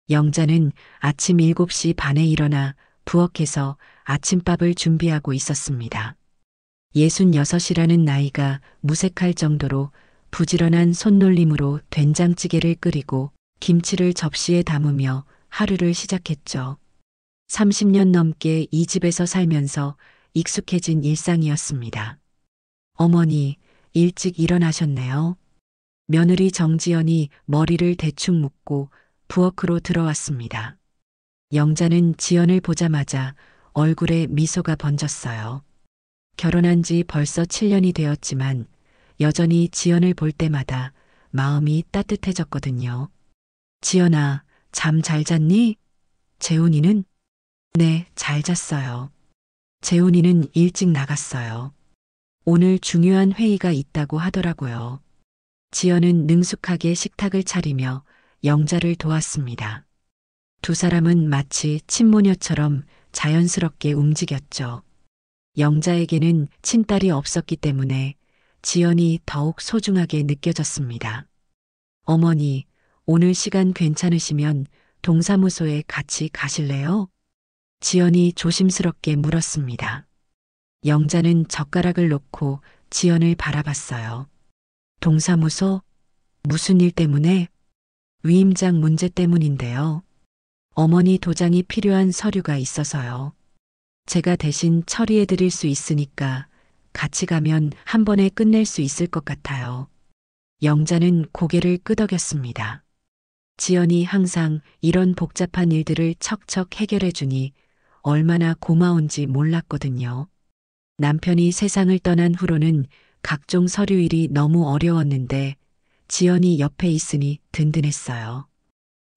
영자는 아침 7시 반에 일어나 부엌에서 아침밥을 준비하고 있었습니다. 66이라는 나이가 무색할 정도로 부지런한 손놀림으로 된장찌개를 끓이고 김치를 접시에 담으며 하루를 시작했죠. 30년 넘게 이 집에서 살면서 익숙해진 일상이었습니다. 어머니, 일찍 일어나셨네요. 며느리 정지연이 머리를 대충 묶고 부엌으로 들어왔습니다. 영자는 지연을 보자마자 얼굴에 미소가 번졌어요. 결혼한 지 벌써 7년이 되었지만 여전히 지연을 볼 때마다 마음이 따뜻해졌거든요. 지연아, 잠 잘 잤니? 재훈이는? 네, 잘 잤어요. 재훈이는 일찍 나갔어요. 오늘 중요한 회의가 있다고 하더라고요. 지연은 능숙하게 식탁을 차리며 영자를 도왔습니다. 두 사람은 마치 친모녀처럼 자연스럽게 움직였죠. 영자에게는 친딸이 없었기 때문에 지연이 더욱 소중하게 느껴졌습니다. 어머니, 오늘 시간 괜찮으시면 동사무소에 같이 가실래요? 지연이 조심스럽게 물었습니다. 영자는 젓가락을 놓고 지연을 바라봤어요. 동사무소? 무슨 일 때문에? 위임장 문제 때문인데요. 어머니 도장이 필요한 서류가 있어서요. 제가 대신 처리해 드릴 수 있으니까 같이 가면 한 번에 끝낼 수 있을 것 같아요. 영자는 고개를 끄덕였습니다. 지연이 항상 이런 복잡한 일들을 척척 해결해 주니 얼마나 고마운지 몰랐거든요. 남편이 세상을 떠난 후로는 각종 서류 일이 너무 어려웠는데 지연이 옆에 있으니 든든했어요.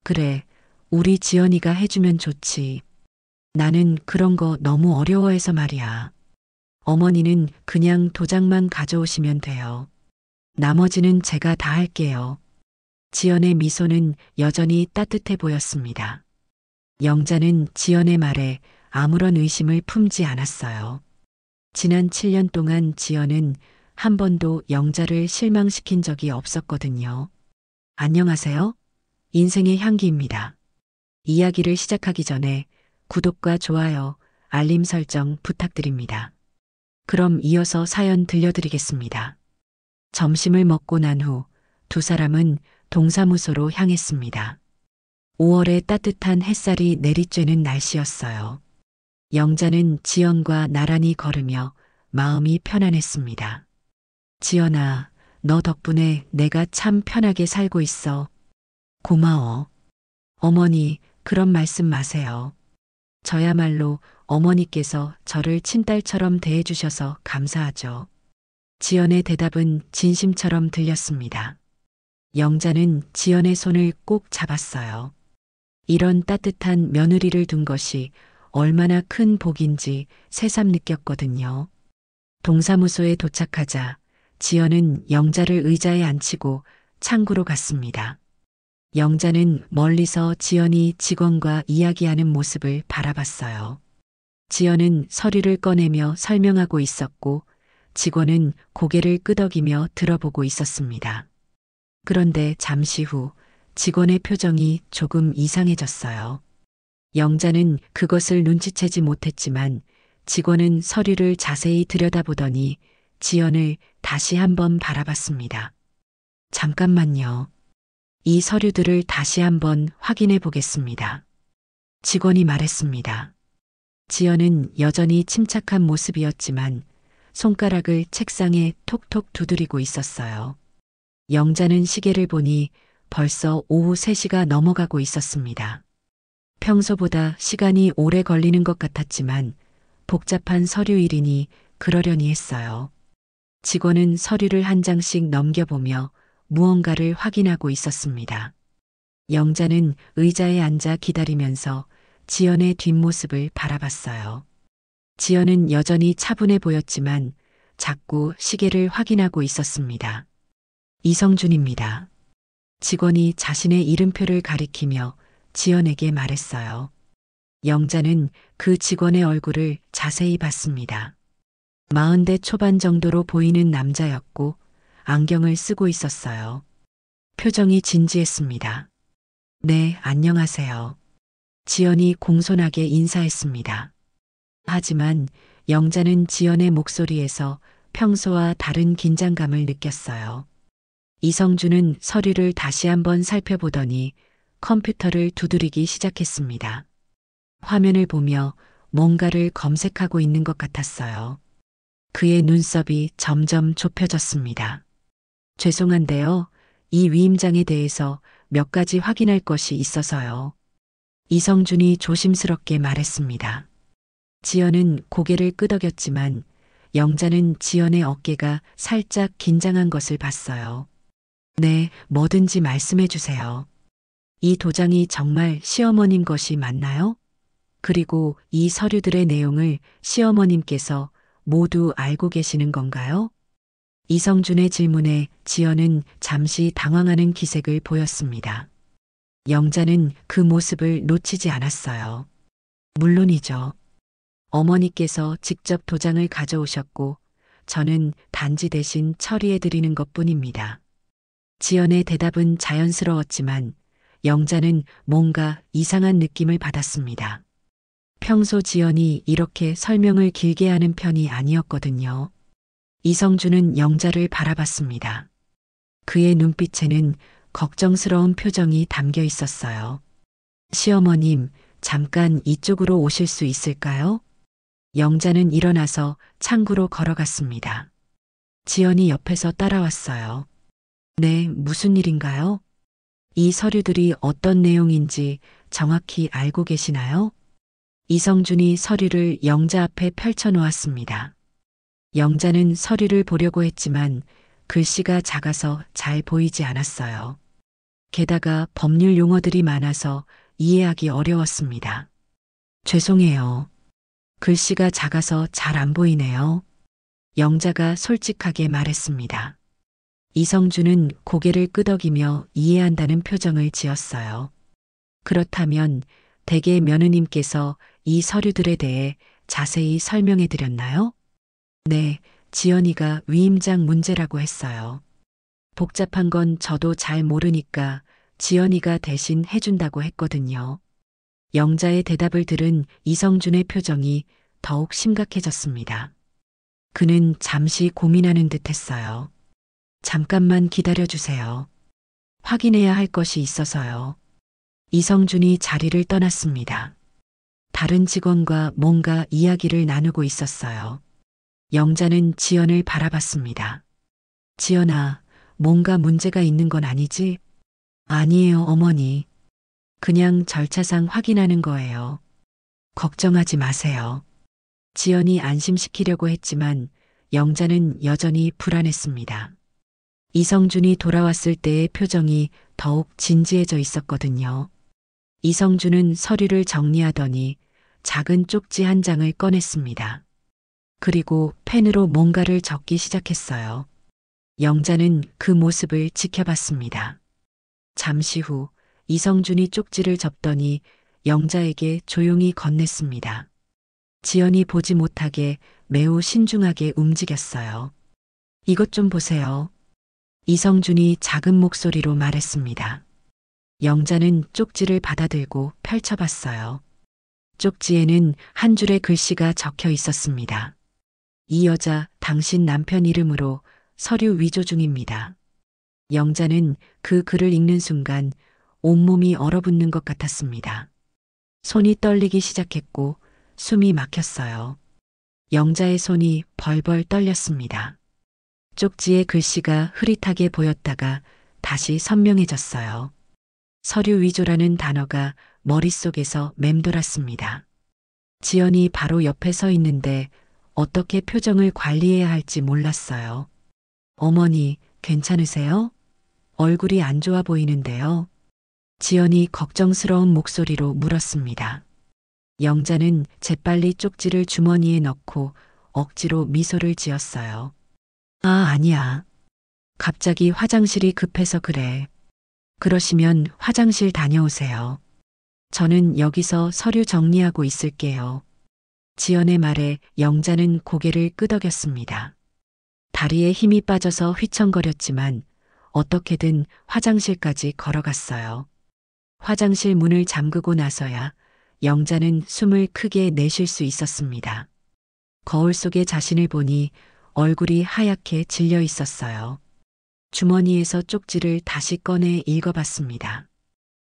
그래, 우리 지연이가 해주면 좋지. 나는 그런 거 너무 어려워해서 말이야. 어머니는 그냥 도장만 가져오시면 돼요. 나머지는 제가 다 할게요. 지연의 미소는 여전히 따뜻해 보였습니다. 영자는 지연의 말에 아무런 의심을 품지 않았어요. 지난 7년 동안 지연은 한 번도 영자를 실망시킨 적이 없었거든요. 안녕하세요. 인생의 향기입니다. 이야기를 시작하기 전에 구독과 좋아요, 알림 설정 부탁드립니다. 그럼 이어서 사연 들려드리겠습니다. 점심을 먹고 난 후 두 사람은 동사무소로 향했습니다. 5월의 따뜻한 햇살이 내리쬐는 날씨였어요. 영자는 지연과 나란히 걸으며 마음이 편안했습니다. 지연아, 너 덕분에 내가 참 편하게 살고 있어. 고마워. 어머니, 그런 말씀 마세요. 저야말로 어머니께서 저를 친딸처럼 대해주셔서 감사하죠. 지연의 대답은 진심처럼 들렸습니다. 영자는 지연의 손을 꼭 잡았어요. 이런 따뜻한 며느리를 둔 것이 얼마나 큰 복인지 새삼 느꼈거든요. 동사무소에 도착하자 지연은 영자를 의자에 앉히고 창구로 갔습니다. 영자는 멀리서 지연이 직원과 이야기하는 모습을 바라봤어요. 지연은 서류를 꺼내며 설명하고 있었고 직원은 고개를 끄덕이며 들어보고 있었습니다. 그런데 잠시 후 직원의 표정이 조금 이상해졌어요. 영자는 그것을 눈치채지 못했지만 직원은 서류를 자세히 들여다보더니 지연을 다시 한번 바라봤습니다. 잠깐만요. 이 서류들을 다시 한번 확인해 보겠습니다. 직원이 말했습니다. 지연은 여전히 침착한 모습이었지만 손가락을 책상에 톡톡 두드리고 있었어요. 영자는 시계를 보니 벌써 오후 3시가 넘어가고 있었습니다. 평소보다 시간이 오래 걸리는 것 같았지만 복잡한 서류 일이니 그러려니 했어요. 직원은 서류를 한 장씩 넘겨보며 무언가를 확인하고 있었습니다. 영자는 의자에 앉아 기다리면서 지연의 뒷모습을 바라봤어요. 지연은 여전히 차분해 보였지만 자꾸 시계를 확인하고 있었습니다. 이성준입니다. 직원이 자신의 이름표를 가리키며 지연에게 말했어요. 영자는 그 직원의 얼굴을 자세히 봤습니다. 40대 초반 정도로 보이는 남자였고 안경을 쓰고 있었어요. 표정이 진지했습니다. 네, 안녕하세요. 지연이 공손하게 인사했습니다. 하지만 영자는 지연의 목소리에서 평소와 다른 긴장감을 느꼈어요. 이성준은 서류를 다시 한번 살펴보더니 컴퓨터를 두드리기 시작했습니다. 화면을 보며 뭔가를 검색하고 있는 것 같았어요. 그의 눈썹이 점점 좁혀졌습니다. 죄송한데요. 이 위임장에 대해서 몇 가지 확인할 것이 있어서요. 이성준이 조심스럽게 말했습니다. 지연은 고개를 끄덕였지만 영자는 지연의 어깨가 살짝 긴장한 것을 봤어요. 네, 뭐든지 말씀해 주세요. 이 도장이 정말 시어머님 것이 맞나요? 그리고 이 서류들의 내용을 시어머님께서 모두 알고 계시는 건가요? 이성준의 질문에 지연은 잠시 당황하는 기색을 보였습니다. 영자는 그 모습을 놓치지 않았어요. 물론이죠. 어머니께서 직접 도장을 가져오셨고 저는 단지 대신 처리해 드리는 것 뿐입니다. 지연의 대답은 자연스러웠지만 영자는 뭔가 이상한 느낌을 받았습니다. 평소 지연이 이렇게 설명을 길게 하는 편이 아니었거든요. 이성준은 영자를 바라봤습니다. 그의 눈빛에는 걱정스러운 표정이 담겨 있었어요. 시어머님, 잠깐 이쪽으로 오실 수 있을까요? 영자는 일어나서 창구로 걸어갔습니다. 지연이 옆에서 따라왔어요. 네, 무슨 일인가요? 이 서류들이 어떤 내용인지 정확히 알고 계시나요? 이성준이 서류를 영자 앞에 펼쳐놓았습니다. 영자는 서류를 보려고 했지만 글씨가 작아서 잘 보이지 않았어요. 게다가 법률 용어들이 많아서 이해하기 어려웠습니다. 죄송해요. 글씨가 작아서 잘 안 보이네요. 영자가 솔직하게 말했습니다. 이성준은 고개를 끄덕이며 이해한다는 표정을 지었어요. 그렇다면 대개 며느님께서 이 서류들에 대해 자세히 설명해 드렸나요? 네, 지연이가 위임장 문제라고 했어요. 복잡한 건 저도 잘 모르니까 지연이가 대신 해준다고 했거든요. 영자의 대답을 들은 이성준의 표정이 더욱 심각해졌습니다. 그는 잠시 고민하는 듯 했어요. 잠깐만 기다려 주세요. 확인해야 할 것이 있어서요. 이성준이 자리를 떠났습니다. 다른 직원과 뭔가 이야기를 나누고 있었어요. 영자는 지연을 바라봤습니다. 지연아, 뭔가 문제가 있는 건 아니지? 아니에요, 어머니. 그냥 절차상 확인하는 거예요. 걱정하지 마세요. 지연이 안심시키려고 했지만 영자는 여전히 불안했습니다. 이성준이 돌아왔을 때의 표정이 더욱 진지해져 있었거든요. 이성준은 서류를 정리하더니 작은 쪽지 한 장을 꺼냈습니다. 그리고 펜으로 뭔가를 적기 시작했어요. 영자는 그 모습을 지켜봤습니다. 잠시 후 이성준이 쪽지를 접더니 영자에게 조용히 건넸습니다. 지연이 보지 못하게 매우 신중하게 움직였어요. 이것 좀 보세요. 이성준이 작은 목소리로 말했습니다. 영자는 쪽지를 받아들고 펼쳐봤어요. 쪽지에는 한 줄의 글씨가 적혀 있었습니다. 이 여자 당신 남편 이름으로 서류 위조 중입니다. 영자는 그 글을 읽는 순간 온몸이 얼어붙는 것 같았습니다. 손이 떨리기 시작했고 숨이 막혔어요. 영자의 손이 벌벌 떨렸습니다. 쪽지의 글씨가 흐릿하게 보였다가 다시 선명해졌어요. 서류 위조라는 단어가 머릿속에서 맴돌았습니다. 지연이 바로 옆에 서 있는데 어떻게 표정을 관리해야 할지 몰랐어요. 어머니, 괜찮으세요? 얼굴이 안 좋아 보이는데요. 지연이 걱정스러운 목소리로 물었습니다. 영자는 재빨리 쪽지를 주머니에 넣고 억지로 미소를 지었어요. 아, 아니야. 갑자기 화장실이 급해서 그래. 그러시면 화장실 다녀오세요. 저는 여기서 서류 정리하고 있을게요. 지연의 말에 영자는 고개를 끄덕였습니다. 다리에 힘이 빠져서 휘청거렸지만 어떻게든 화장실까지 걸어갔어요. 화장실 문을 잠그고 나서야 영자는 숨을 크게 내쉴 수 있었습니다. 거울 속의 자신을 보니 얼굴이 하얗게 질려 있었어요. 주머니에서 쪽지를 다시 꺼내 읽어봤습니다.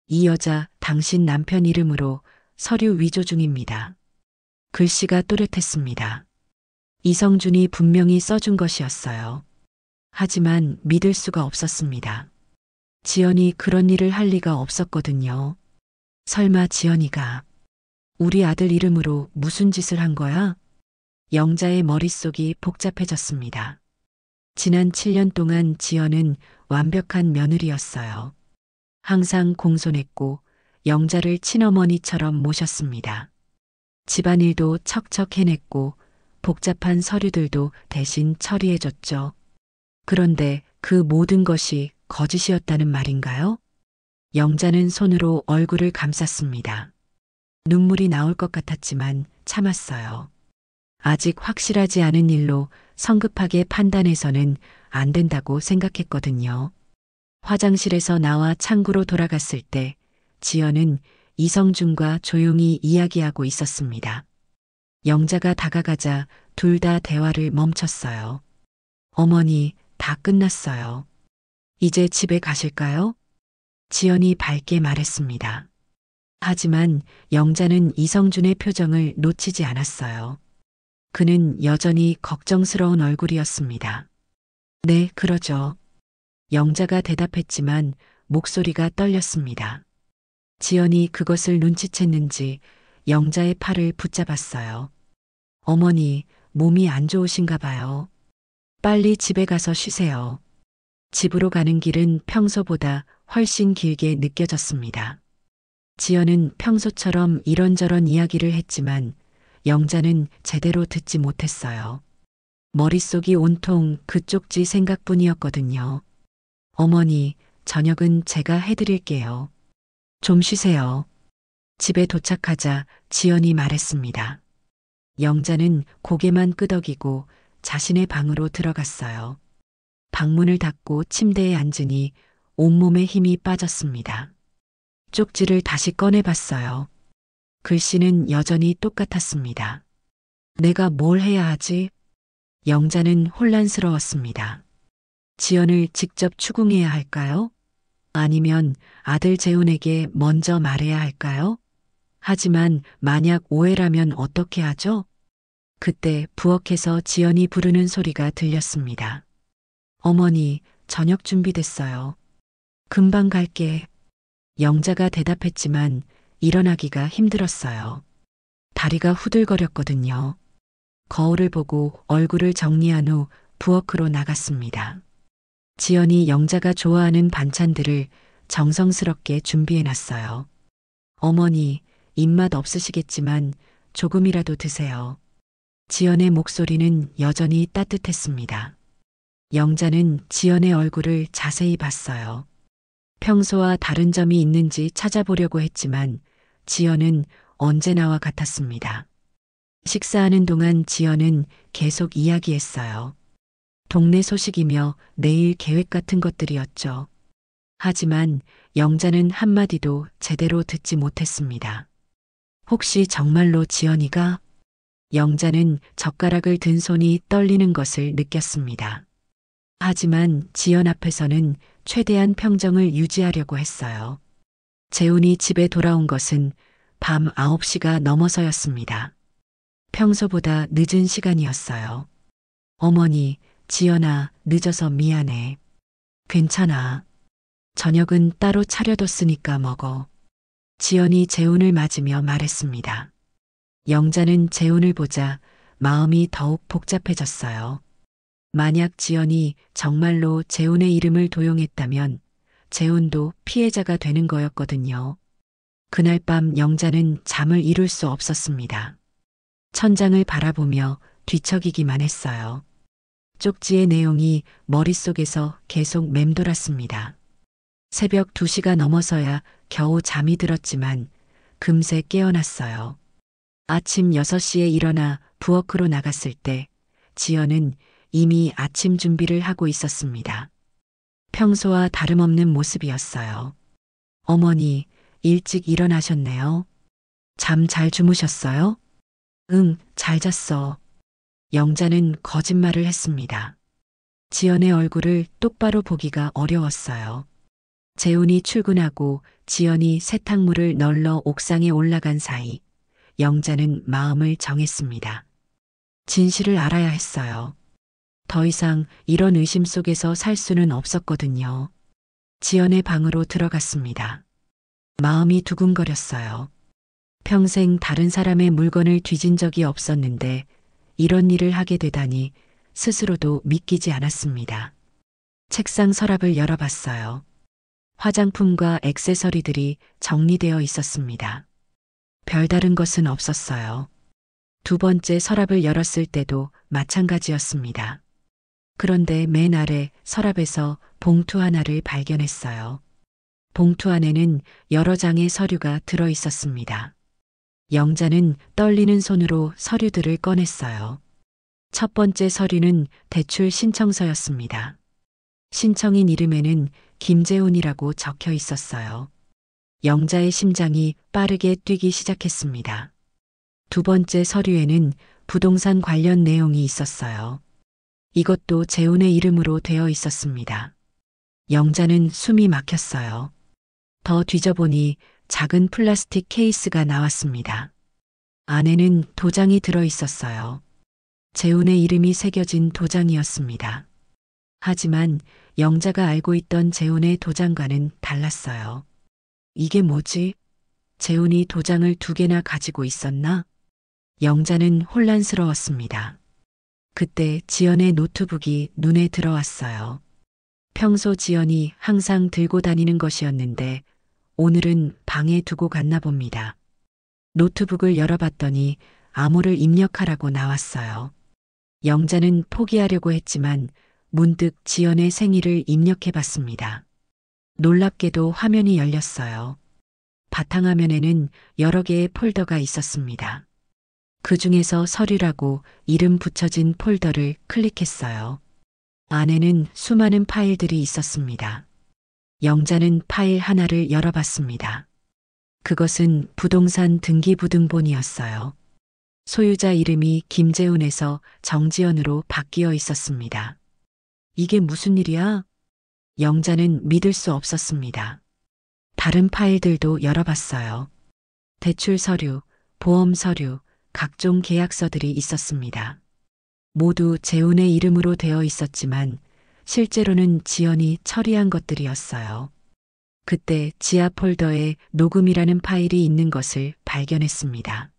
이 여자 당신 남편 이름으로 서류 위조 중입니다. 글씨가 또렷했습니다. 이성준이 분명히 써준 것이었어요. 하지만 믿을 수가 없었습니다. 지연이 그런 일을 할 리가 없었거든요. 설마 지연이가 우리 아들 이름으로 무슨 짓을 한 거야? 영자의 머릿속이 복잡해졌습니다. 지난 7년 동안 지연은 완벽한 며느리였어요. 항상 공손했고 영자를 친어머니처럼 모셨습니다. 집안일도 척척 해냈고 복잡한 서류들도 대신 처리해줬죠. 그런데 그 모든 것이 거짓이었다는 말인가요? 영자는 손으로 얼굴을 감쌌습니다. 눈물이 나올 것 같았지만 참았어요. 아직 확실하지 않은 일로 성급하게 판단해서는 안 된다고 생각했거든요. 화장실에서 나와 창구로 돌아갔을 때 지연은 이성준과 조용히 이야기하고 있었습니다. 영자가 다가가자 둘 다 대화를 멈췄어요. 어머니, 다 끝났어요. 이제 집에 가실까요? 지연이 밝게 말했습니다. 하지만 영자는 이성준의 표정을 놓치지 않았어요. 그는 여전히 걱정스러운 얼굴이었습니다. 네, 그러죠. 영자가 대답했지만 목소리가 떨렸습니다. 지연이 그것을 눈치챘는지 영자의 팔을 붙잡았어요. 어머니, 몸이 안 좋으신가 봐요. 빨리 집에 가서 쉬세요. 집으로 가는 길은 평소보다 훨씬 길게 느껴졌습니다. 지연은 평소처럼 이런저런 이야기를 했지만 영자는 제대로 듣지 못했어요. 머릿속이 온통 그 쪽지 생각뿐이었거든요. 어머니, 저녁은 제가 해드릴게요. 좀 쉬세요. 집에 도착하자 지연이 말했습니다. 영자는 고개만 끄덕이고 자신의 방으로 들어갔어요. 방문을 닫고 침대에 앉으니 온몸에 힘이 빠졌습니다. 쪽지를 다시 꺼내봤어요. 글씨는 여전히 똑같았습니다. 내가 뭘 해야 하지? 영자는 혼란스러웠습니다. 지연을 직접 추궁해야 할까요? 아니면 아들 재훈에게 먼저 말해야 할까요? 하지만 만약 오해라면 어떻게 하죠? 그때 부엌에서 지연이 부르는 소리가 들렸습니다. 어머니, 저녁 준비됐어요. 금방 갈게. 영자가 대답했지만 일어나기가 힘들었어요. 다리가 후들거렸거든요. 거울을 보고 얼굴을 정리한 후 부엌으로 나갔습니다. 지연이 영자가 좋아하는 반찬들을 정성스럽게 준비해놨어요. 어머니, 입맛 없으시겠지만 조금이라도 드세요. 지연의 목소리는 여전히 따뜻했습니다. 영자는 지연의 얼굴을 자세히 봤어요. 평소와 다른 점이 있는지 찾아보려고 했지만 지연은 언제나와 같았습니다. 식사하는 동안 지연은 계속 이야기했어요. 동네 소식이며 내일 계획 같은 것들이었죠. 하지만 영자는 한마디도 제대로 듣지 못했습니다. 혹시 정말로 지연이가? 영자는 젓가락을 든 손이 떨리는 것을 느꼈습니다. 하지만 지연 앞에서는 최대한 평정을 유지하려고 했어요. 재훈이 집에 돌아온 것은 밤 9시가 넘어서였습니다. 평소보다 늦은 시간이었어요. 어머니, 지연아, 늦어서 미안해. 괜찮아. 저녁은 따로 차려뒀으니까 먹어. 지연이 재훈을 맞으며 말했습니다. 영자는 재훈을 보자 마음이 더욱 복잡해졌어요. 만약 지연이 정말로 재훈의 이름을 도용했다면 재훈도 피해자가 되는 거였거든요. 그날 밤 영자는 잠을 이룰 수 없었습니다. 천장을 바라보며 뒤척이기만 했어요. 쪽지의 내용이 머릿속에서 계속 맴돌았습니다. 새벽 2시가 넘어서야 겨우 잠이 들었지만 금세 깨어났어요. 아침 6시에 일어나 부엌으로 나갔을 때 지연은 이미 아침 준비를 하고 있었습니다. 평소와 다름없는 모습이었어요. 어머니, 일찍 일어나셨네요. 잠 잘 주무셨어요? 응, 잘 잤어. 영자는 거짓말을 했습니다. 지연의 얼굴을 똑바로 보기가 어려웠어요. 재훈이 출근하고 지연이 세탁물을 널러 옥상에 올라간 사이 영자는 마음을 정했습니다. 진실을 알아야 했어요. 더 이상 이런 의심 속에서 살 수는 없었거든요. 지연의 방으로 들어갔습니다. 마음이 두근거렸어요. 평생 다른 사람의 물건을 뒤진 적이 없었는데 이런 일을 하게 되다니 스스로도 믿기지 않았습니다. 책상 서랍을 열어봤어요. 화장품과 액세서리들이 정리되어 있었습니다. 별다른 것은 없었어요. 두 번째 서랍을 열었을 때도 마찬가지였습니다. 그런데 맨 아래 서랍에서 봉투 하나를 발견했어요. 봉투 안에는 여러 장의 서류가 들어 있었습니다. 영자는 떨리는 손으로 서류들을 꺼냈어요. 첫 번째 서류는 대출 신청서였습니다. 신청인 이름에는 김재훈이라고 적혀 있었어요. 영자의 심장이 빠르게 뛰기 시작했습니다. 두 번째 서류에는 부동산 관련 내용이 있었어요. 이것도 재훈의 이름으로 되어 있었습니다. 영자는 숨이 막혔어요. 더 뒤져보니 작은 플라스틱 케이스가 나왔습니다. 안에는 도장이 들어 있었어요. 재훈의 이름이 새겨진 도장이었습니다. 하지만 영자가 알고 있던 재훈의 도장과는 달랐어요. 이게 뭐지? 재훈이 도장을 두 개나 가지고 있었나? 영자는 혼란스러웠습니다. 그때 지연의 노트북이 눈에 들어왔어요. 평소 지연이 항상 들고 다니는 것이었는데 오늘은 방에 두고 갔나 봅니다. 노트북을 열어봤더니 암호를 입력하라고 나왔어요. 영자는 포기하려고 했지만 문득 지연의 생일을 입력해봤습니다. 놀랍게도 화면이 열렸어요. 바탕화면에는 여러 개의 폴더가 있었습니다. 그 중에서 서류라고 이름 붙여진 폴더를 클릭했어요. 안에는 수많은 파일들이 있었습니다. 영자는 파일 하나를 열어봤습니다. 그것은 부동산 등기부등본이었어요. 소유자 이름이 김재훈에서 정지연으로 바뀌어 있었습니다. 이게 무슨 일이야? 영자는 믿을 수 없었습니다. 다른 파일들도 열어봤어요. 대출 서류, 보험 서류, 각종 계약서들이 있었습니다. 모두 재훈의 이름으로 되어 있었지만 실제로는 지연이 처리한 것들이었어요. 그때 지하 폴더에 녹음이라는 파일이 있는 것을 발견했습니다.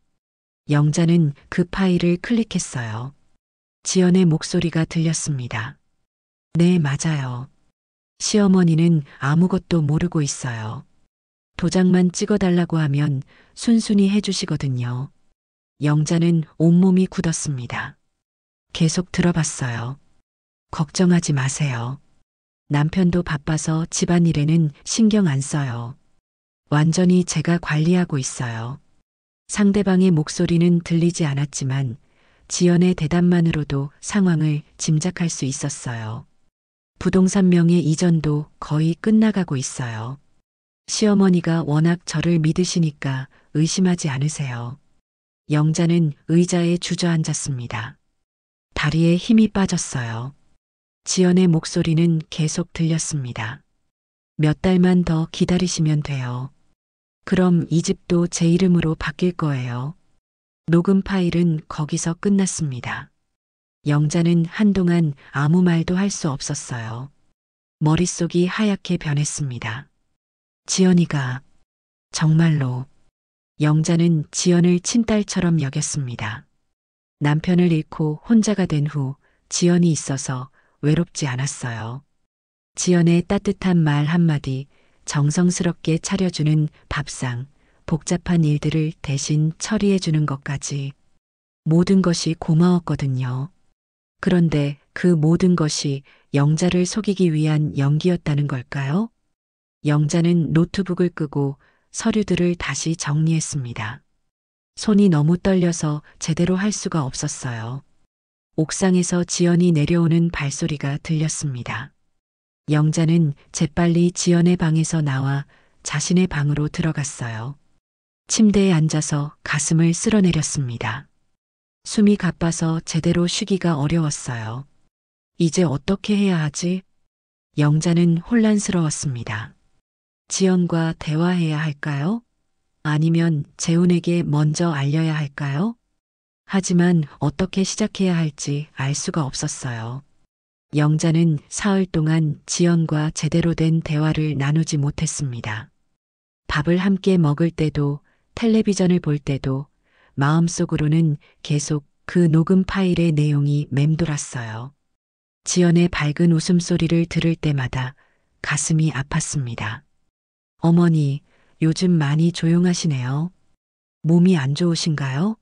영자는 그 파일을 클릭했어요. 지연의 목소리가 들렸습니다. 네, 맞아요. 시어머니는 아무것도 모르고 있어요. 도장만 찍어달라고 하면 순순히 해주시거든요. 영자는 온몸이 굳었습니다. 계속 들어봤어요. 걱정하지 마세요. 남편도 바빠서 집안일에는 신경 안 써요. 완전히 제가 관리하고 있어요. 상대방의 목소리는 들리지 않았지만 지연의 대답만으로도 상황을 짐작할 수 있었어요. 부동산 명의 이전도 거의 끝나가고 있어요. 시어머니가 워낙 저를 믿으시니까 의심하지 않으세요. 영자는 의자에 주저앉았습니다. 다리에 힘이 빠졌어요. 지연의 목소리는 계속 들렸습니다. 몇 달만 더 기다리시면 돼요. 그럼 이 집도 제 이름으로 바뀔 거예요. 녹음 파일은 거기서 끝났습니다. 영자는 한동안 아무 말도 할 수 없었어요. 머릿속이 하얗게 변했습니다. 지연이가 정말로 영자는 지연을 친딸처럼 여겼습니다. 남편을 잃고 혼자가 된 후 지연이 있어서 외롭지 않았어요. 지연의 따뜻한 말 한마디, 정성스럽게 차려주는 밥상, 복잡한 일들을 대신 처리해주는 것까지 모든 것이 고마웠거든요. 그런데 그 모든 것이 영자를 속이기 위한 연기였다는 걸까요? 영자는 노트북을 끄고 서류들을 다시 정리했습니다. 손이 너무 떨려서 제대로 할 수가 없었어요. 옥상에서 지연이 내려오는 발소리가 들렸습니다. 영자는 재빨리 지연의 방에서 나와 자신의 방으로 들어갔어요. 침대에 앉아서 가슴을 쓸어내렸습니다. 숨이 가빠서 제대로 쉬기가 어려웠어요. 이제 어떻게 해야 하지? 영자는 혼란스러웠습니다. 지연과 대화해야 할까요? 아니면 재훈에게 먼저 알려야 할까요? 하지만 어떻게 시작해야 할지 알 수가 없었어요. 영자는 사흘 동안 지연과 제대로 된 대화를 나누지 못했습니다. 밥을 함께 먹을 때도 텔레비전을 볼 때도 마음속으로는 계속 그 녹음 파일의 내용이 맴돌았어요. 지연의 밝은 웃음소리를 들을 때마다 가슴이 아팠습니다. 어머니, 요즘 많이 조용하시네요. 몸이 안 좋으신가요?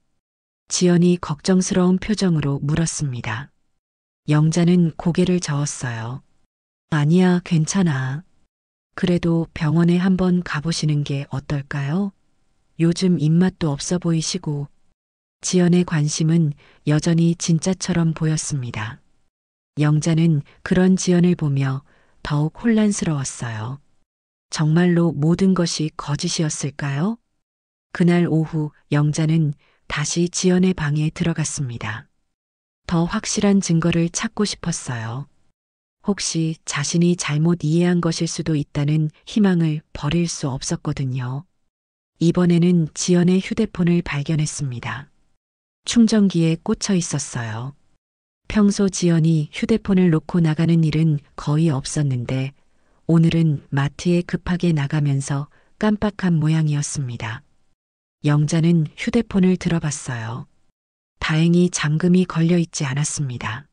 지연이 걱정스러운 표정으로 물었습니다. 영자는 고개를 저었어요. 아니야, 괜찮아. 그래도 병원에 한번 가보시는 게 어떨까요? 요즘 입맛도 없어 보이시고. 지연의 관심은 여전히 진짜처럼 보였습니다. 영자는 그런 지연을 보며 더욱 혼란스러웠어요. 정말로 모든 것이 거짓이었을까요? 그날 오후 영자는 다시 지연의 방에 들어갔습니다. 더 확실한 증거를 찾고 싶었어요. 혹시 자신이 잘못 이해한 것일 수도 있다는 희망을 버릴 수 없었거든요. 이번에는 지연의 휴대폰을 발견했습니다. 충전기에 꽂혀 있었어요. 평소 지연이 휴대폰을 놓고 나가는 일은 거의 없었는데 오늘은 마트에 급하게 나가면서 깜빡한 모양이었습니다. 영자는 휴대폰을 들어봤어요. 다행히 잠금이 걸려 있지 않았습니다.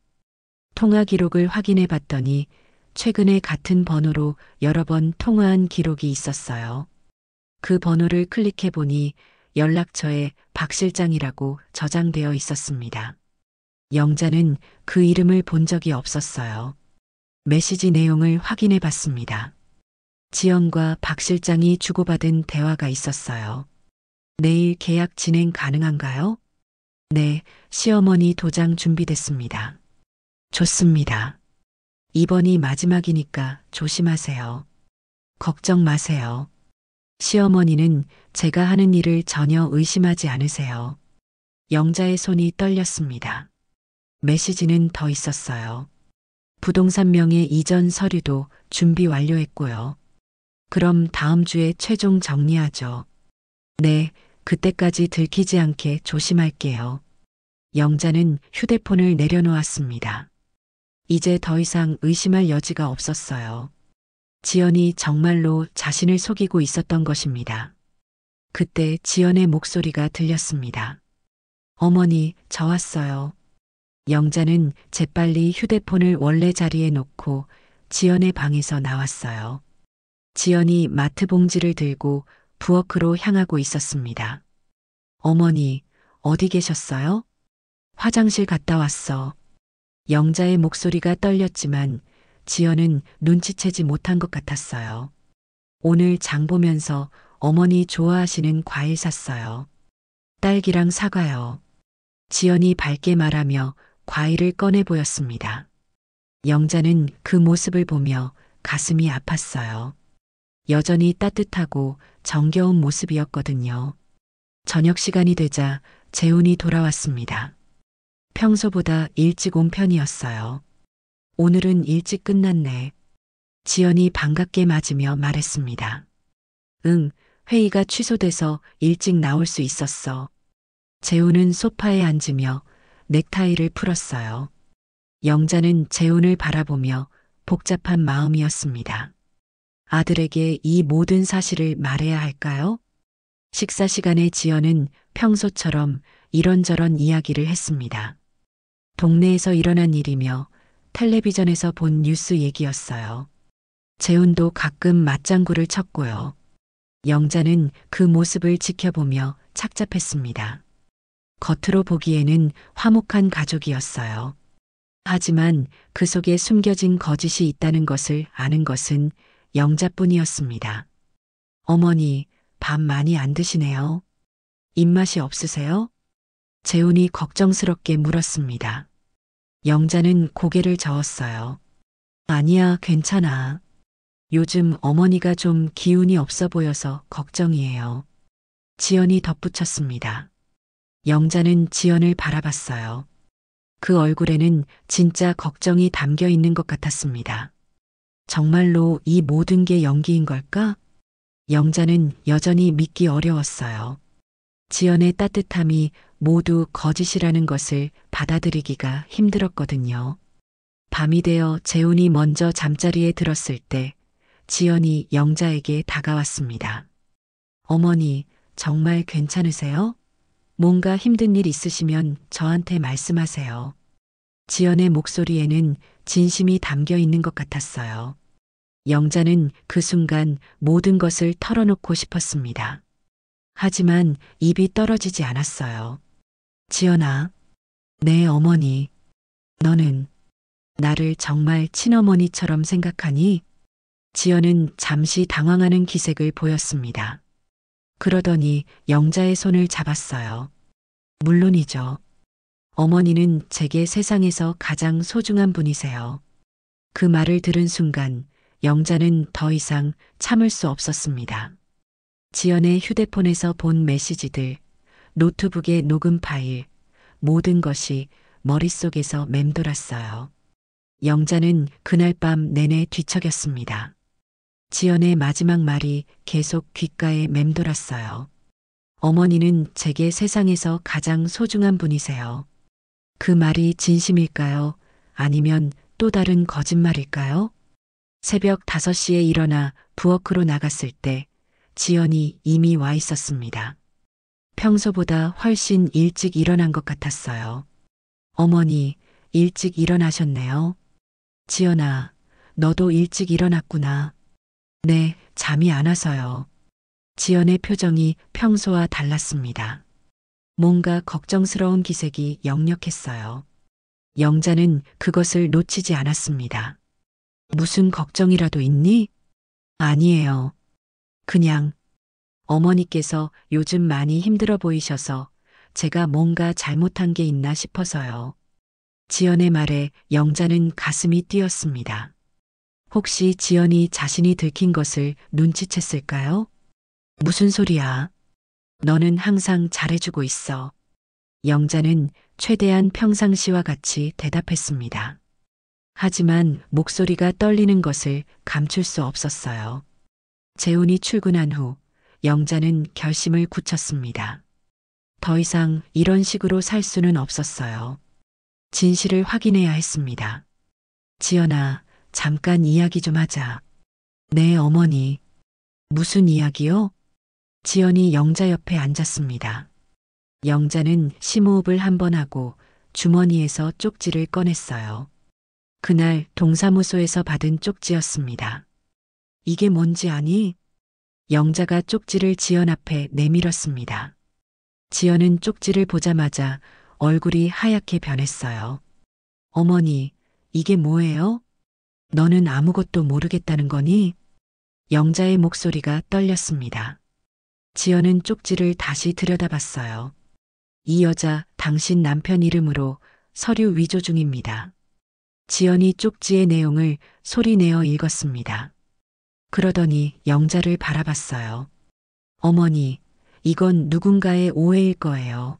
통화 기록을 확인해 봤더니 최근에 같은 번호로 여러 번 통화한 기록이 있었어요. 그 번호를 클릭해 보니 연락처에 박 실장이라고 저장되어 있었습니다. 영자는 그 이름을 본 적이 없었어요. 메시지 내용을 확인해 봤습니다. 지연과 박 실장이 주고받은 대화가 있었어요. 내일 계약 진행 가능한가요? 네, 시어머니 도장 준비됐습니다. 좋습니다. 이번이 마지막이니까 조심하세요. 걱정 마세요. 시어머니는 제가 하는 일을 전혀 의심하지 않으세요. 영자의 손이 떨렸습니다. 메시지는 더 있었어요. 부동산 명의 이전 서류도 준비 완료했고요. 그럼 다음 주에 최종 정리하죠. 네, 그때까지 들키지 않게 조심할게요. 영자는 휴대폰을 내려놓았습니다. 이제 더 이상 의심할 여지가 없었어요. 지연이 정말로 자신을 속이고 있었던 것입니다. 그때 지연의 목소리가 들렸습니다. 어머니, 저 왔어요. 영자는 재빨리 휴대폰을 원래 자리에 놓고 지연의 방에서 나왔어요. 지연이 마트 봉지를 들고 부엌으로 향하고 있었습니다. 어머니, 어디 계셨어요? 화장실 갔다 왔어. 영자의 목소리가 떨렸지만 지연은 눈치채지 못한 것 같았어요. 오늘 장 보면서 어머니 좋아하시는 과일 샀어요. 딸기랑 사과요. 지연이 밝게 말하며 과일을 꺼내 보였습니다. 영자는 그 모습을 보며 가슴이 아팠어요. 여전히 따뜻하고 정겨운 모습이었거든요. 저녁 시간이 되자 재훈이 돌아왔습니다. 평소보다 일찍 온 편이었어요. 오늘은 일찍 끝났네. 지연이 반갑게 맞으며 말했습니다. 응, 회의가 취소돼서 일찍 나올 수 있었어. 재훈은 소파에 앉으며 넥타이를 풀었어요. 영자는 재훈을 바라보며 복잡한 마음이었습니다. 아들에게 이 모든 사실을 말해야 할까요? 식사 시간에 지연은 평소처럼 이런저런 이야기를 했습니다. 동네에서 일어난 일이며 텔레비전에서 본 뉴스 얘기였어요. 재훈도 가끔 맞장구를 쳤고요. 영자는 그 모습을 지켜보며 착잡했습니다. 겉으로 보기에는 화목한 가족이었어요. 하지만 그 속에 숨겨진 거짓이 있다는 것을 아는 것은 영자뿐이었습니다. 어머니, 밥 많이 안 드시네요. 입맛이 없으세요? 재훈이 걱정스럽게 물었습니다. 영자는 고개를 저었어요. 아니야, 괜찮아. 요즘 어머니가 좀 기운이 없어 보여서 걱정이에요. 지연이 덧붙였습니다. 영자는 지연을 바라봤어요. 그 얼굴에는 진짜 걱정이 담겨 있는 것 같았습니다. 정말로 이 모든 게 연기인 걸까? 영자는 여전히 믿기 어려웠어요. 지연의 따뜻함이 모두 거짓이라는 것을 받아들이기가 힘들었거든요. 밤이 되어 재훈이 먼저 잠자리에 들었을 때 지연이 영자에게 다가왔습니다. 어머니, 정말 괜찮으세요? 뭔가 힘든 일 있으시면 저한테 말씀하세요. 지연의 목소리에는 진심이 담겨 있는 것 같았어요. 영자는 그 순간 모든 것을 털어놓고 싶었습니다. 하지만 입이 떨어지지 않았어요. 지연아, 내 어머니, 너는 나를 정말 친어머니처럼 생각하니? 지연은 잠시 당황하는 기색을 보였습니다. 그러더니 영자의 손을 잡았어요. 물론이죠. 어머니는 제게 세상에서 가장 소중한 분이세요. 그 말을 들은 순간 영자는 더 이상 참을 수 없었습니다. 지연의 휴대폰에서 본 메시지들, 노트북의 녹음 파일, 모든 것이 머릿속에서 맴돌았어요. 영자는 그날 밤 내내 뒤척였습니다. 지연의 마지막 말이 계속 귓가에 맴돌았어요. 어머니는 제게 세상에서 가장 소중한 분이세요. 그 말이 진심일까요? 아니면 또 다른 거짓말일까요? 새벽 5시에 일어나 부엌으로 나갔을 때 지연이 이미 와 있었습니다. 평소보다 훨씬 일찍 일어난 것 같았어요. 어머니, 일찍 일어나셨네요. 지연아, 너도 일찍 일어났구나. 네, 잠이 안 와서요. 지연의 표정이 평소와 달랐습니다. 뭔가 걱정스러운 기색이 역력했어요. 영자는 그것을 놓치지 않았습니다. 무슨 걱정이라도 있니? 아니에요. 그냥 어머니께서 요즘 많이 힘들어 보이셔서 제가 뭔가 잘못한 게 있나 싶어서요. 지연의 말에 영자는 가슴이 뛰었습니다. 혹시 지연이 자신이 들킨 것을 눈치챘을까요? 무슨 소리야? 너는 항상 잘해주고 있어. 영자는 최대한 평상시와 같이 대답했습니다. 하지만 목소리가 떨리는 것을 감출 수 없었어요. 재훈이 출근한 후 영자는 결심을 굳혔습니다. 더 이상 이런 식으로 살 수는 없었어요. 진실을 확인해야 했습니다. 지연아, 잠깐 이야기 좀 하자. 네, 어머니. 무슨 이야기요? 지연이 영자 옆에 앉았습니다. 영자는 심호흡을 한 번 하고 주머니에서 쪽지를 꺼냈어요. 그날 동사무소에서 받은 쪽지였습니다. 이게 뭔지 아니? 영자가 쪽지를 지연 앞에 내밀었습니다. 지연은 쪽지를 보자마자 얼굴이 하얗게 변했어요. 어머니, 이게 뭐예요? 너는 아무것도 모르겠다는 거니? 영자의 목소리가 떨렸습니다. 지연은 쪽지를 다시 들여다봤어요. 이 여자 당신 남편 이름으로 서류 위조 중입니다. 지연이 쪽지의 내용을 소리내어 읽었습니다. 그러더니 영자를 바라봤어요. 어머니, 이건 누군가의 오해일 거예요.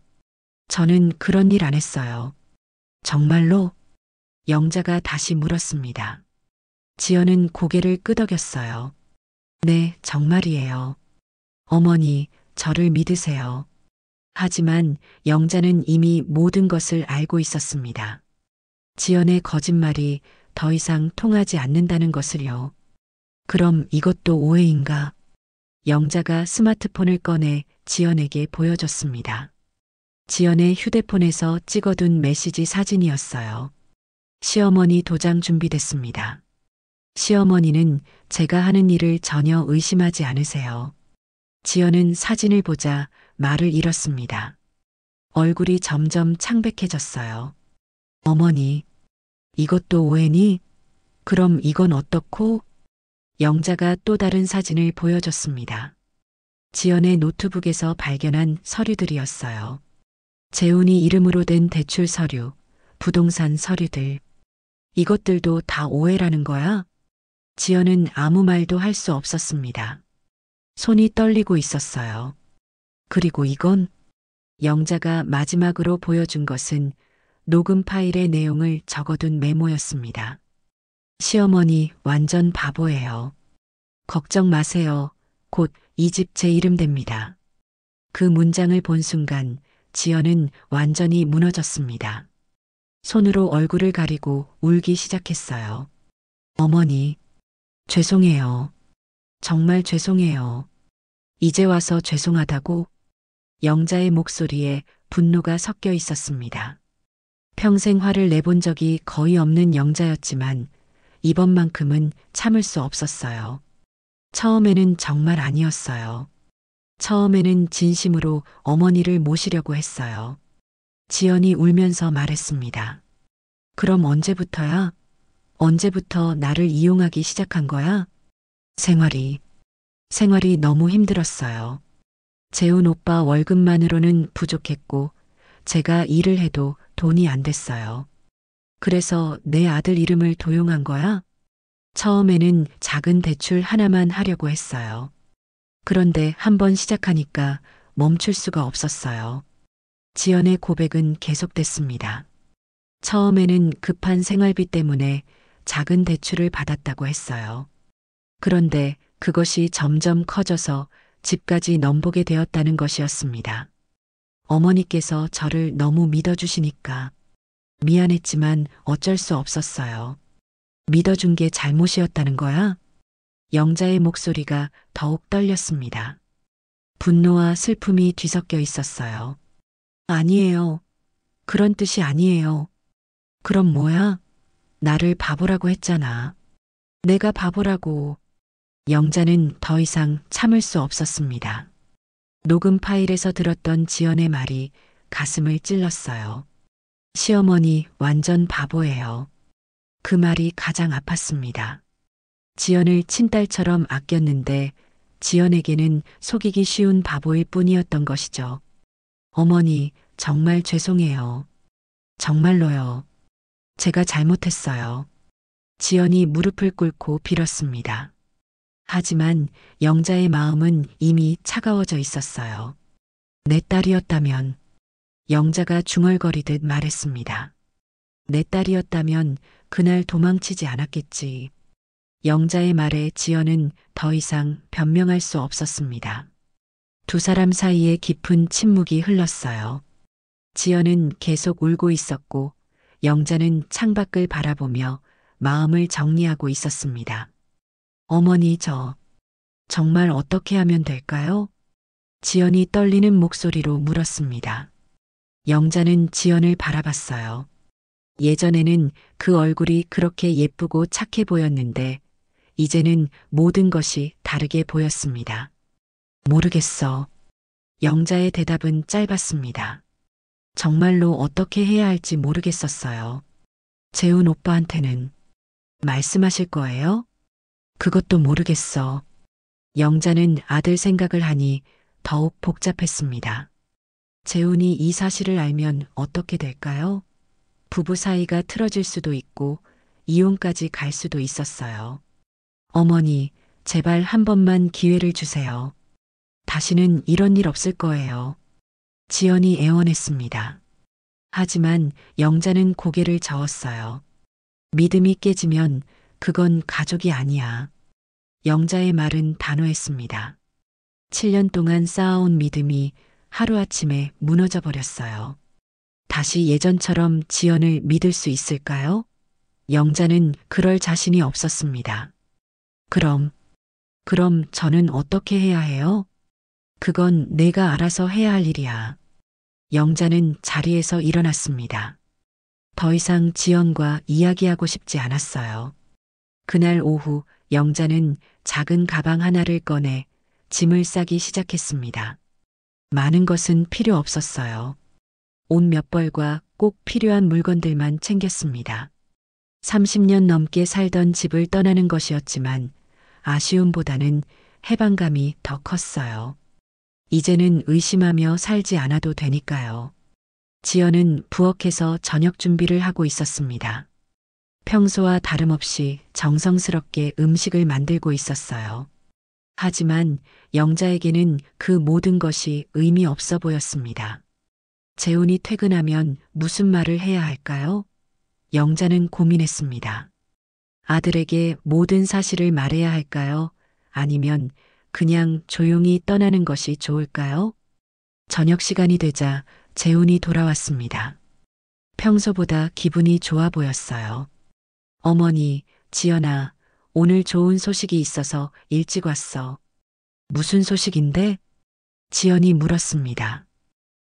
저는 그런 일 안 했어요. 정말로? 영자가 다시 물었습니다. 지연은 고개를 끄덕였어요. 네, 정말이에요. 어머니, 저를 믿으세요. 하지만 영자는 이미 모든 것을 알고 있었습니다. 지연의 거짓말이 더 이상 통하지 않는다는 것을요. 그럼 이것도 오해인가? 영자가 스마트폰을 꺼내 지연에게 보여줬습니다. 지연의 휴대폰에서 찍어둔 메시지 사진이었어요. 시어머니 도장 준비됐습니다. 시어머니는 제가 하는 일을 전혀 의심하지 않으세요. 지연은 사진을 보자 말을 잃었습니다. 얼굴이 점점 창백해졌어요. 어머니, 이것도 오해니? 그럼 이건 어떻고? 영자가 또 다른 사진을 보여줬습니다. 지연의 노트북에서 발견한 서류들이었어요. 재훈이 이름으로 된 대출 서류, 부동산 서류들. 이것들도 다 오해라는 거야? 지연은 아무 말도 할 수 없었습니다. 손이 떨리고 있었어요. 그리고 이건 영자가 마지막으로 보여준 것은 녹음 파일의 내용을 적어둔 메모였습니다. 시어머니 완전 바보예요. 걱정 마세요. 곧 이 집 제 이름 됩니다. 그 문장을 본 순간 지연은 완전히 무너졌습니다. 손으로 얼굴을 가리고 울기 시작했어요. 어머니, 죄송해요. 정말 죄송해요. 이제 와서 죄송하다고? 영자의 목소리에 분노가 섞여 있었습니다. 평생 화를 내본 적이 거의 없는 영자였지만 이번만큼은 참을 수 없었어요. 처음에는 정말 아니었어요. 처음에는 진심으로 어머니를 모시려고 했어요. 지연이 울면서 말했습니다. 그럼 언제부터야? 언제부터 나를 이용하기 시작한 거야? 생활이 너무 힘들었어요. 재훈 오빠 월급만으로는 부족했고 제가 일을 해도 돈이 안 됐어요. 그래서 내 아들 이름을 도용한 거야? 처음에는 작은 대출 하나만 하려고 했어요. 그런데 한번 시작하니까 멈출 수가 없었어요. 지연의 고백은 계속됐습니다. 처음에는 급한 생활비 때문에 작은 대출을 받았다고 했어요. 그런데 그것이 점점 커져서 집까지 넘보게 되었다는 것이었습니다. 어머니께서 저를 너무 믿어주시니까 미안했지만 어쩔 수 없었어요. 믿어준 게 잘못이었다는 거야? 영자의 목소리가 더욱 떨렸습니다. 분노와 슬픔이 뒤섞여 있었어요. 아니에요. 그런 뜻이 아니에요. 그럼 뭐야? 나를 바보라고 했잖아. 내가 바보라고. 영자는 더 이상 참을 수 없었습니다. 녹음 파일에서 들었던 지연의 말이 가슴을 찔렀어요. 시어머니 완전 바보예요. 그 말이 가장 아팠습니다. 지연을 친딸처럼 아꼈는데 지연에게는 속이기 쉬운 바보일 뿐이었던 것이죠. 어머니, 정말 죄송해요. 정말로요. 제가 잘못했어요. 지연이 무릎을 꿇고 빌었습니다. 하지만 영자의 마음은 이미 차가워져 있었어요. 내 딸이었다면, 영자가 중얼거리듯 말했습니다. 내 딸이었다면 그날 도망치지 않았겠지. 영자의 말에 지연은 더 이상 변명할 수 없었습니다. 두 사람 사이에 깊은 침묵이 흘렀어요. 지연은 계속 울고 있었고 영자는 창밖을 바라보며 마음을 정리하고 있었습니다. 어머니, 정말 어떻게 하면 될까요? 지연이 떨리는 목소리로 물었습니다. 영자는 지연을 바라봤어요. 예전에는 그 얼굴이 그렇게 예쁘고 착해 보였는데 이제는 모든 것이 다르게 보였습니다. 모르겠어. 영자의 대답은 짧았습니다. 정말로 어떻게 해야 할지 모르겠었어요. 재훈 오빠한테는 말씀하실 거예요? 그것도 모르겠어. 영자는 아들 생각을 하니 더욱 복잡했습니다. 재훈이 이 사실을 알면 어떻게 될까요? 부부 사이가 틀어질 수도 있고 이혼까지 갈 수도 있었어요. 어머니, 제발 한 번만 기회를 주세요. 다시는 이런 일 없을 거예요. 지연이 애원했습니다. 하지만 영자는 고개를 저었어요. 믿음이 깨지면 그건 가족이 아니야. 영자의 말은 단호했습니다. 7년 동안 쌓아온 믿음이 하루아침에 무너져 버렸어요. 다시 예전처럼 지연을 믿을 수 있을까요? 영자는 그럴 자신이 없었습니다. 그럼 저는 어떻게 해야 해요? 그건 내가 알아서 해야 할 일이야. 영자는 자리에서 일어났습니다. 더 이상 지연과 이야기하고 싶지 않았어요. 그날 오후 영자는 작은 가방 하나를 꺼내 짐을 싸기 시작했습니다. 많은 것은 필요 없었어요. 옷 몇 벌과 꼭 필요한 물건들만 챙겼습니다. 30년 넘게 살던 집을 떠나는 것이었지만 아쉬움보다는 해방감이 더 컸어요. 이제는 의심하며 살지 않아도 되니까요. 지연은 부엌에서 저녁 준비를 하고 있었습니다. 평소와 다름없이 정성스럽게 음식을 만들고 있었어요. 하지만 영자에게는 그 모든 것이 의미 없어 보였습니다. 재훈이 퇴근하면 무슨 말을 해야 할까요? 영자는 고민했습니다. 아들에게 모든 사실을 말해야 할까요? 아니면 그냥 조용히 떠나는 것이 좋을까요? 저녁 시간이 되자 재훈이 돌아왔습니다. 평소보다 기분이 좋아 보였어요. 어머니, 지연아, 오늘 좋은 소식이 있어서 일찍 왔어. 무슨 소식인데? 지연이 물었습니다.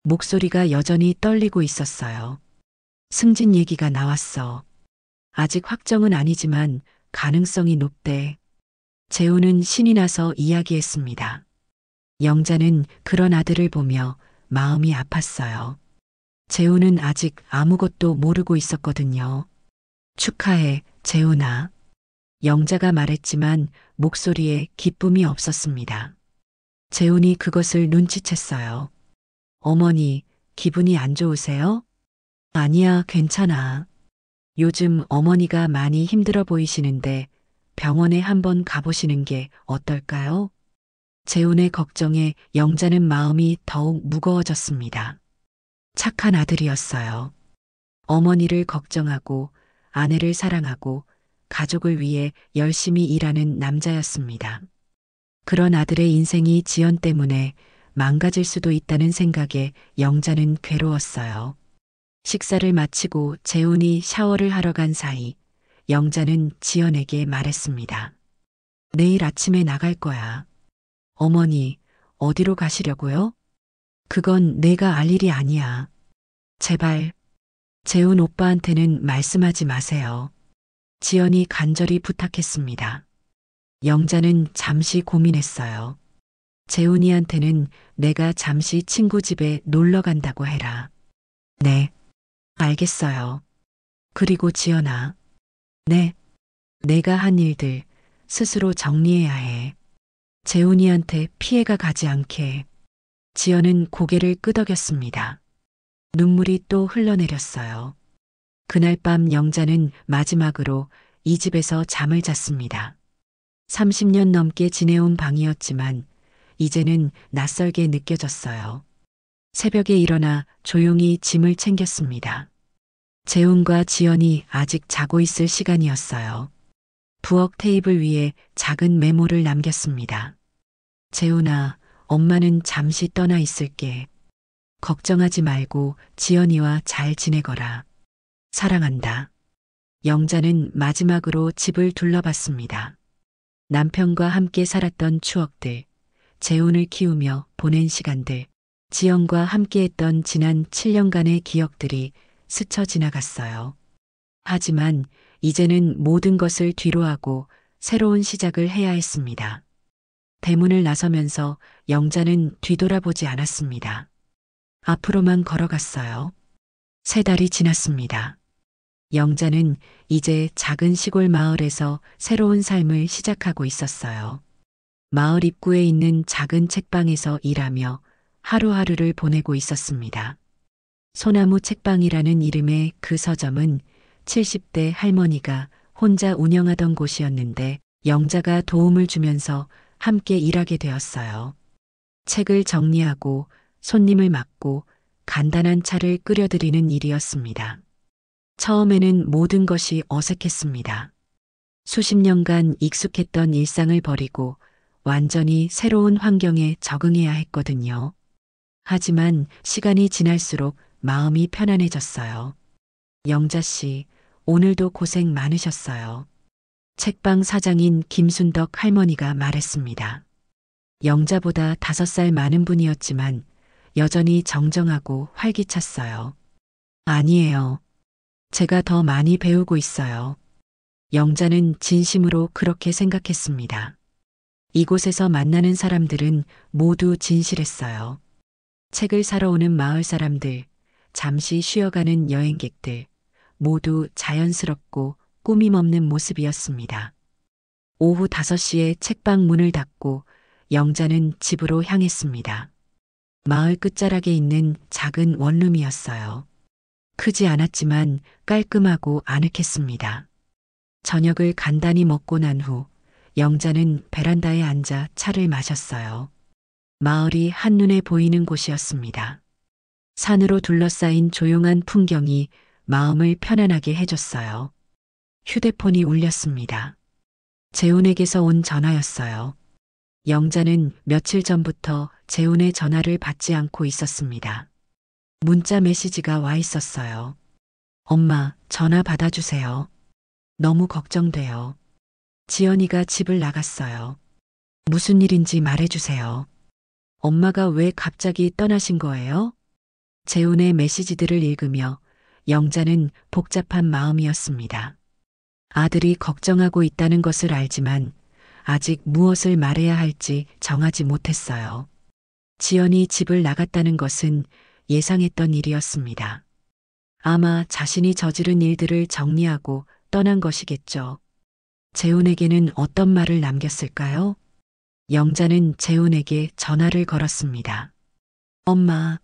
목소리가 여전히 떨리고 있었어요. 승진 얘기가 나왔어. 아직 확정은 아니지만 가능성이 높대. 재우는 신이 나서 이야기했습니다. 영자는 그런 아들을 보며 마음이 아팠어요. 재우는 아직 아무것도 모르고 있었거든요. 축하해, 재훈아. 영자가 말했지만 목소리에 기쁨이 없었습니다. 재훈이 그것을 눈치챘어요. 어머니, 기분이 안 좋으세요? 아니야, 괜찮아. 요즘 어머니가 많이 힘들어 보이시는데 병원에 한번 가보시는 게 어떨까요? 재훈의 걱정에 영자는 마음이 더욱 무거워졌습니다. 착한 아들이었어요. 어머니를 걱정하고 아내를 사랑하고 가족을 위해 열심히 일하는 남자였습니다. 그런 아들의 인생이 지연 때문에 망가질 수도 있다는 생각에 영자는 괴로웠어요. 식사를 마치고 재훈이 샤워를 하러 간 사이 영자는 지연에게 말했습니다. 내일 아침에 나갈 거야. 어머니, 어디로 가시려고요? 그건 내가 알 일이 아니야. 제발, 재훈 오빠한테는 말씀하지 마세요. 지연이 간절히 부탁했습니다. 영자는 잠시 고민했어요. 재훈이한테는 내가 잠시 친구 집에 놀러 간다고 해라. 네, 알겠어요. 그리고 지연아. 네, 내가 한 일들 스스로 정리해야 해. 재훈이한테 피해가 가지 않게. 지연은 고개를 끄덕였습니다. 눈물이 또 흘러내렸어요. 그날 밤 영자는 마지막으로 이 집에서 잠을 잤습니다. 30년 넘게 지내온 방이었지만 이제는 낯설게 느껴졌어요. 새벽에 일어나 조용히 짐을 챙겼습니다. 재훈과 지연이 아직 자고 있을 시간이었어요. 부엌 테이블 위에 작은 메모를 남겼습니다. 재훈아, 엄마는 잠시 떠나 있을게. 걱정하지 말고 지연이와 잘 지내거라. 사랑한다. 영자는 마지막으로 집을 둘러봤습니다. 남편과 함께 살았던 추억들, 재훈을 키우며 보낸 시간들, 지연과 함께했던 지난 7년간의 기억들이 스쳐 지나갔어요. 하지만 이제는 모든 것을 뒤로하고 새로운 시작을 해야 했습니다. 대문을 나서면서 영자는 뒤돌아보지 않았습니다. 앞으로만 걸어갔어요. 3달이 지났습니다. 영자는 이제 작은 시골 마을에서 새로운 삶을 시작하고 있었어요. 마을 입구에 있는 작은 책방에서 일하며 하루하루를 보내고 있었습니다. 소나무 책방이라는 이름의 그 서점은 70대 할머니가 혼자 운영하던 곳이었는데 영자가 도움을 주면서 함께 일하게 되었어요. 책을 정리하고 손님을 맡고 간단한 차를 끓여드리는 일이었습니다. 처음에는 모든 것이 어색했습니다. 수십 년간 익숙했던 일상을 버리고 완전히 새로운 환경에 적응해야 했거든요. 하지만 시간이 지날수록 마음이 편안해졌어요. 영자 씨, 오늘도 고생 많으셨어요. 책방 사장인 김순덕 할머니가 말했습니다. 영자보다 5살 많은 분이었지만 여전히 정정하고 활기찼어요. 아니에요. 제가 더 많이 배우고 있어요. 영자는 진심으로 그렇게 생각했습니다. 이곳에서 만나는 사람들은 모두 진실했어요. 책을 사러 오는 마을 사람들, 잠시 쉬어가는 여행객들, 모두 자연스럽고 꾸밈 없는 모습이었습니다. 오후 5시에 책방 문을 닫고 영자는 집으로 향했습니다. 마을 끝자락에 있는 작은 원룸이었어요. 크지 않았지만 깔끔하고 아늑했습니다. 저녁을 간단히 먹고 난 후 영자는 베란다에 앉아 차를 마셨어요. 마을이 한눈에 보이는 곳이었습니다. 산으로 둘러싸인 조용한 풍경이 마음을 편안하게 해줬어요. 휴대폰이 울렸습니다. 재훈에게서 온 전화였어요. 영자는 며칠 전부터 재훈의 전화를 받지 않고 있었습니다. 문자 메시지가 와 있었어요. 엄마, 전화 받아주세요. 너무 걱정돼요. 지연이가 집을 나갔어요. 무슨 일인지 말해주세요. 엄마가 왜 갑자기 떠나신 거예요? 재훈의 메시지들을 읽으며 영자는 복잡한 마음이었습니다. 아들이 걱정하고 있다는 것을 알지만 아직 무엇을 말해야 할지 정하지 못했어요. 지연이 집을 나갔다는 것은 예상했던 일이었습니다. 아마 자신이 저지른 일들을 정리하고 떠난 것이겠죠. 재훈에게는 어떤 말을 남겼을까요? 영자는 재훈에게 전화를 걸었습니다. 엄마.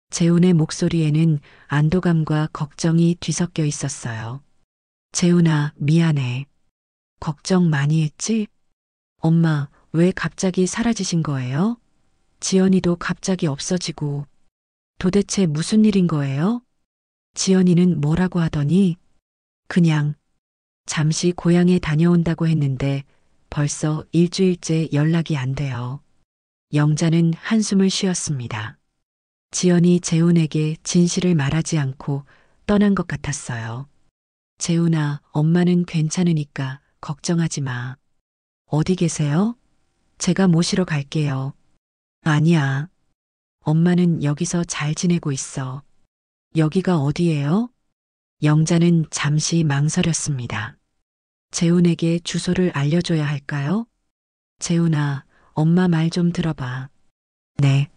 재훈의 목소리에는 안도감과 걱정이 뒤섞여 있었어요. 재훈아, 미안해. 걱정 많이 했지? 엄마, 왜 갑자기 사라지신 거예요? 지연이도 갑자기 없어지고. 도대체 무슨 일인 거예요? 지연이는 뭐라고 하더니? 그냥 잠시 고향에 다녀온다고 했는데 벌써 일주일째 연락이 안 돼요. 영자는 한숨을 쉬었습니다. 지연이 재훈에게 진실을 말하지 않고 떠난 것 같았어요. 재훈아, 엄마는 괜찮으니까 걱정하지 마. 어디 계세요? 제가 모시러 갈게요. 아니야. 엄마는 여기서 잘 지내고 있어. 여기가 어디예요? 영자는 잠시 망설였습니다. 재훈에게 주소를 알려줘야 할까요? 재훈아, 엄마 말 좀 들어봐. 네.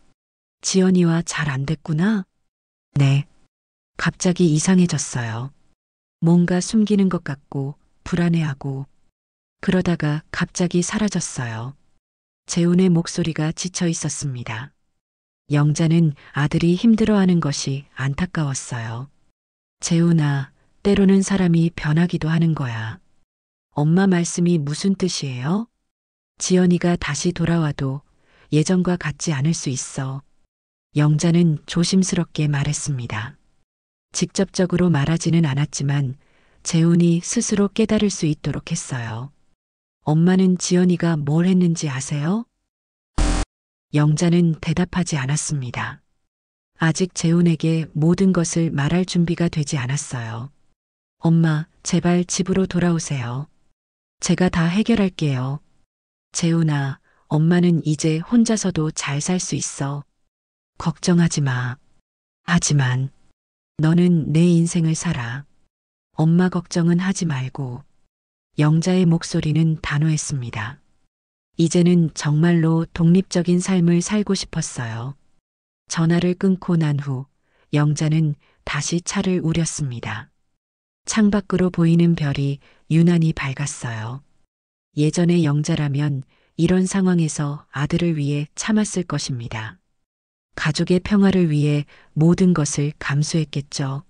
지연이와 잘 안 됐구나? 네. 갑자기 이상해졌어요. 뭔가 숨기는 것 같고 불안해하고 그러다가 갑자기 사라졌어요. 재훈의 목소리가 지쳐 있었습니다. 영자는 아들이 힘들어하는 것이 안타까웠어요. 재훈아, 때로는 사람이 변하기도 하는 거야. 엄마 말씀이 무슨 뜻이에요? 지연이가 다시 돌아와도 예전과 같지 않을 수 있어. 영자는 조심스럽게 말했습니다. 직접적으로 말하지는 않았지만 재훈이 스스로 깨달을 수 있도록 했어요. 엄마는 지연이가 뭘 했는지 아세요? 영자는 대답하지 않았습니다. 아직 재훈에게 모든 것을 말할 준비가 되지 않았어요. 엄마, 제발 집으로 돌아오세요. 제가 다 해결할게요. 재훈아, 엄마는 이제 혼자서도 잘 살 수 있어. 걱정하지 마. 하지만 너는 내 인생을 살아. 엄마 걱정은 하지 말고. 영자의 목소리는 단호했습니다. 이제는 정말로 독립적인 삶을 살고 싶었어요. 전화를 끊고 난 후 영자는 다시 차를 우렸습니다. 창밖으로 보이는 별이 유난히 밝았어요. 예전의 영자라면 이런 상황에서 아들을 위해 참았을 것입니다. 가족의 평화를 위해 모든 것을 감수했겠죠.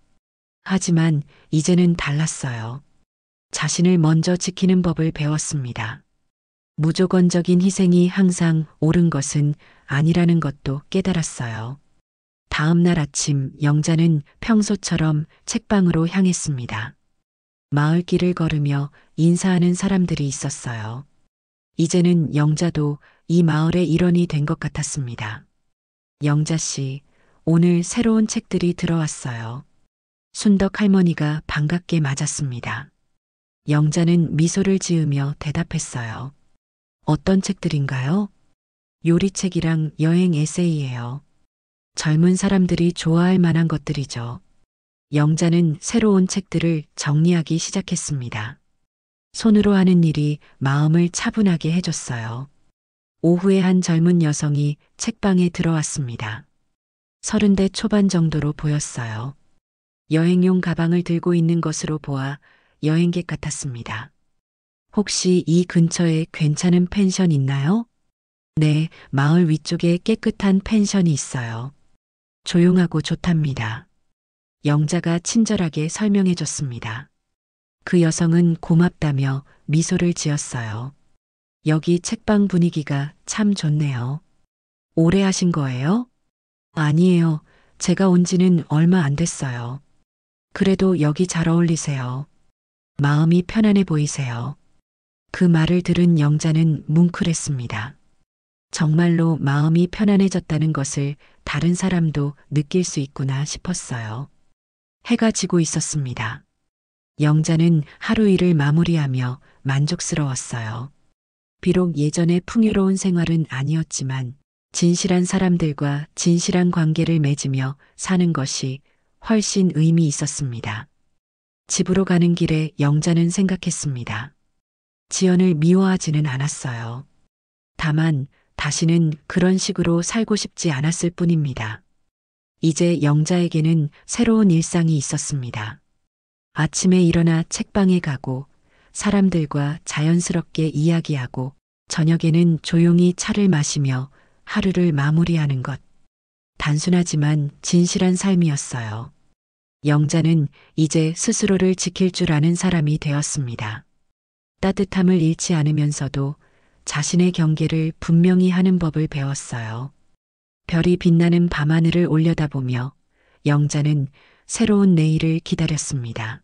하지만 이제는 달랐어요. 자신을 먼저 지키는 법을 배웠습니다. 무조건적인 희생이 항상 옳은 것은 아니라는 것도 깨달았어요. 다음 날 아침 영자는 평소처럼 책방으로 향했습니다. 마을길을 걸으며 인사하는 사람들이 있었어요. 이제는 영자도 이 마을의 일원이 된 것 같았습니다. 영자 씨, 오늘 새로운 책들이 들어왔어요. 순덕 할머니가 반갑게 맞았습니다. 영자는 미소를 지으며 대답했어요. 어떤 책들인가요? 요리책이랑 여행 에세이예요. 젊은 사람들이 좋아할 만한 것들이죠. 영자는 새로운 책들을 정리하기 시작했습니다. 손으로 하는 일이 마음을 차분하게 해줬어요. 오후에 한 젊은 여성이 책방에 들어왔습니다. 30대 초반 정도로 보였어요. 여행용 가방을 들고 있는 것으로 보아 여행객 같았습니다. 혹시 이 근처에 괜찮은 펜션 있나요? 네, 마을 위쪽에 깨끗한 펜션이 있어요. 조용하고 좋답니다. 영자가 친절하게 설명해 줬습니다. 그 여성은 고맙다며 미소를 지었어요. 여기 책방 분위기가 참 좋네요. 오래 하신 거예요? 아니에요. 제가 온 지는 얼마 안 됐어요. 그래도 여기 잘 어울리세요. 마음이 편안해 보이세요. 그 말을 들은 영자는 뭉클했습니다. 정말로 마음이 편안해졌다는 것을 다른 사람도 느낄 수 있구나 싶었어요. 해가 지고 있었습니다. 영자는 하루 일을 마무리하며 만족스러웠어요. 비록 예전의 풍요로운 생활은 아니었지만 진실한 사람들과 진실한 관계를 맺으며 사는 것이 훨씬 의미 있었습니다. 집으로 가는 길에 영자는 생각했습니다. 지연을 미워하지는 않았어요. 다만 다시는 그런 식으로 살고 싶지 않았을 뿐입니다. 이제 영자에게는 새로운 일상이 있었습니다. 아침에 일어나 책방에 가고 사람들과 자연스럽게 이야기하고 저녁에는 조용히 차를 마시며 하루를 마무리하는 것. 단순하지만 진실한 삶이었어요. 영자는 이제 스스로를 지킬 줄 아는 사람이 되었습니다. 따뜻함을 잃지 않으면서도 자신의 경계를 분명히 하는 법을 배웠어요. 별이 빛나는 밤하늘을 올려다보며 영자는 새로운 내일을 기다렸습니다.